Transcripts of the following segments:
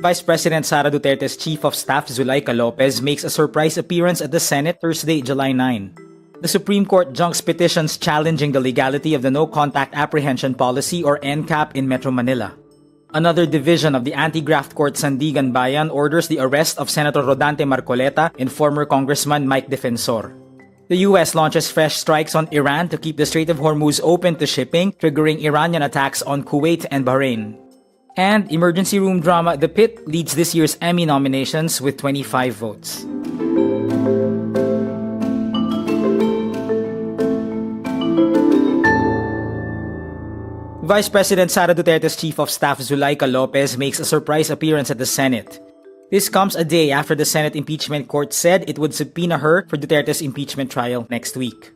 Vice President Sara Duterte's Chief of Staff Zuleika Lopez makes a surprise appearance at the Senate Thursday, July 9. The Supreme Court junks petitions challenging the legality of the No Contact Apprehension Policy or NCAP in Metro Manila. Another division of the anti-graft court Sandiganbayan orders the arrest of Senator Rodante Marcoleta and former Congressman Mike Defensor. The US launches fresh strikes on Iran to keep the Strait of Hormuz open to shipping, triggering Iranian attacks on Kuwait and Bahrain. And emergency room drama The Pitt leads this year's Emmy nominations with 25 votes. Vice President Sara Duterte's Chief of Staff Zuleika Lopez makes a surprise appearance at the Senate. This comes a day after the Senate Impeachment Court said it would subpoena her for Duterte's impeachment trial next week.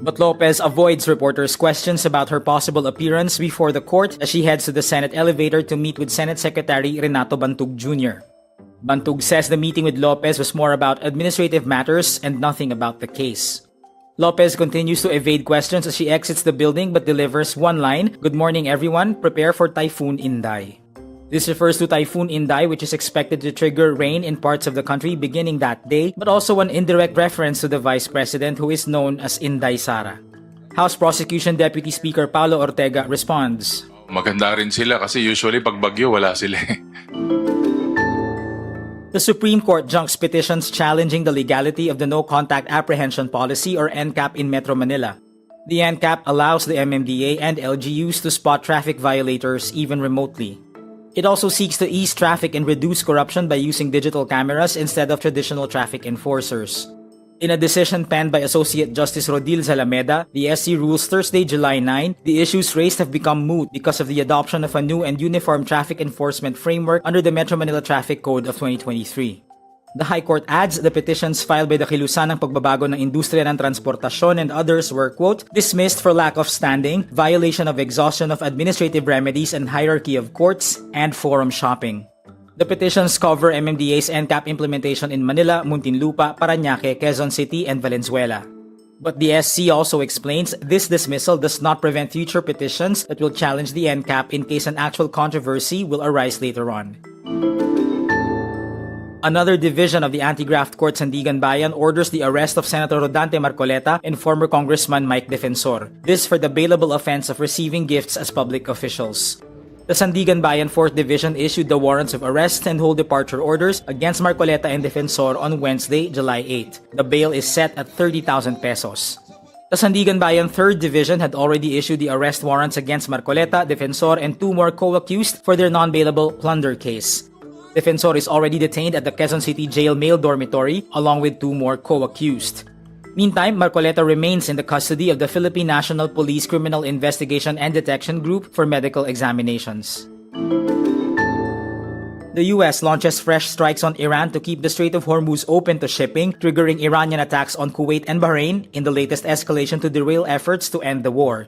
But Lopez avoids reporters' questions about her possible appearance before the court as she heads to the Senate elevator to meet with Senate Secretary Renato Bantug Jr. Bantug says the meeting with Lopez was more about administrative matters and nothing about the case. Lopez continues to evade questions as she exits the building but delivers one line, "Good morning everyone, prepare for Typhoon Inday." This refers to Typhoon Inday, which is expected to trigger rain in parts of the country beginning that day, but also an indirect reference to the Vice President who is known as Inday Sara. House Prosecution Deputy Speaker Paulo Ortega responds, Maganda rin sila kasi usually pag bagyo wala sila. The Supreme Court junks petitions challenging the legality of the No Contact Apprehension Policy or NCAP in Metro Manila. The NCAP allows the MMDA and LGUs to spot traffic violators even remotely. It also seeks to ease traffic and reduce corruption by using digital cameras instead of traditional traffic enforcers. In a decision penned by Associate Justice Rodil Zalameda, the SC rules Thursday, July 9, the issues raised have become moot because of the adoption of a new and uniform traffic enforcement framework under the Metro Manila Traffic Code of 2023. The High Court adds the petitions filed by the Kilusanang Pagbabago ng Industriya ng Transportasyon and others were, quote, dismissed for lack of standing, violation of exhaustion of administrative remedies and hierarchy of courts, and forum shopping. The petitions cover MMDA's NCAP implementation in Manila, Muntinlupa, Parañaque, Quezon City, and Valenzuela. But the SC also explains this dismissal does not prevent future petitions that will challenge the NCAP in case an actual controversy will arise later on. Another division of the anti-graft court Sandiganbayan orders the arrest of Senator Rodante Marcoleta and former Congressman Mike Defensor. This for the bailable offense of receiving gifts as public officials. The Sandiganbayan 4th Division issued the warrants of arrest and hold departure orders against Marcoleta and Defensor on Wednesday, July 8. The bail is set at 30,000 pesos. The Sandiganbayan 3rd Division had already issued the arrest warrants against Marcoleta, Defensor, and 2 more co-accused for their non-bailable plunder case. Defensor is already detained at the Quezon City Jail male dormitory along with 2 more co-accused. Meantime, Marcoleta remains in the custody of the Philippine National Police Criminal Investigation and Detection Group for medical examinations. The US launches fresh strikes on Iran to keep the Strait of Hormuz open to shipping, triggering Iranian attacks on Kuwait and Bahrain in the latest escalation to derail efforts to end the war.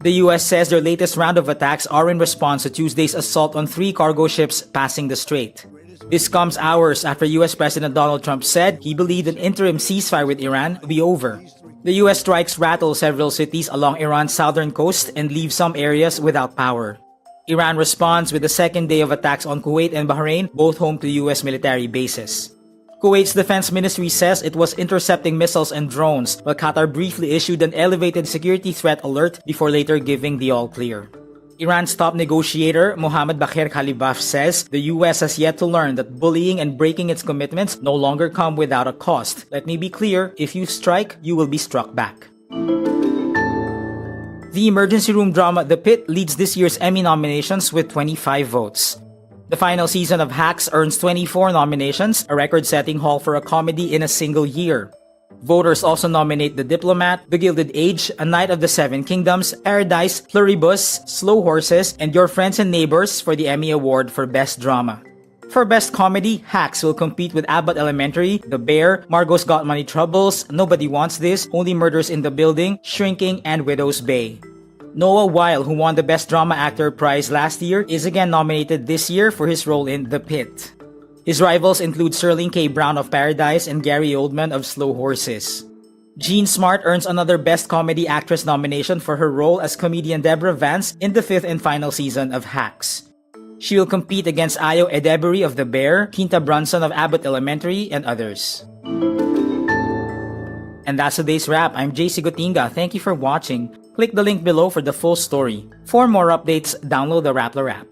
The US says their latest round of attacks are in response to Tuesday's assault on 3 cargo ships passing the strait. This comes hours after US President Donald Trump said he believed an interim ceasefire with Iran to be over. The US strikes rattle several cities along Iran's southern coast and leave some areas without power. Iran responds with the second day of attacks on Kuwait and Bahrain, both home to US military bases. Kuwait's defense ministry says it was intercepting missiles and drones, while Qatar briefly issued an elevated security threat alert before later giving the all-clear. Iran's top negotiator, Mohammad Bakir Khalibaf, says the US has yet to learn that bullying and breaking its commitments no longer come without a cost. Let me be clear, if you strike, you will be struck back. The emergency room drama The Pitt leads this year's Emmy nominations with 25 votes. The final season of Hacks earns 24 nominations, a record-setting haul for a comedy in a single year. Voters also nominate The Diplomat, The Gilded Age, A Night of the Seven Kingdoms, Paradise, Pluribus, Slow Horses, and Your Friends and Neighbors for the Emmy Award for Best Drama. For Best Comedy, Hacks will compete with Abbott Elementary, The Bear, Margot's Got Money Troubles, Nobody Wants This, Only Murders in the Building, Shrinking, and Widow's Bay. Noah Weil, who won the Best Drama Actor prize last year, is again nominated this year for his role in The Pit. His rivals include Sterling K. Brown of Paradise and Gary Oldman of Slow Horses. Jean Smart earns another Best Comedy Actress nomination for her role as comedian Deborah Vance in the 5th and final season of Hacks. She will compete against Ayo Edebury of The Bear, Quinta Brunson of Abbott Elementary, and others. And that's today's wrap. I'm JC Gotinga. Thank you for watching. Click the link below for the full story. For more updates, download the wRap.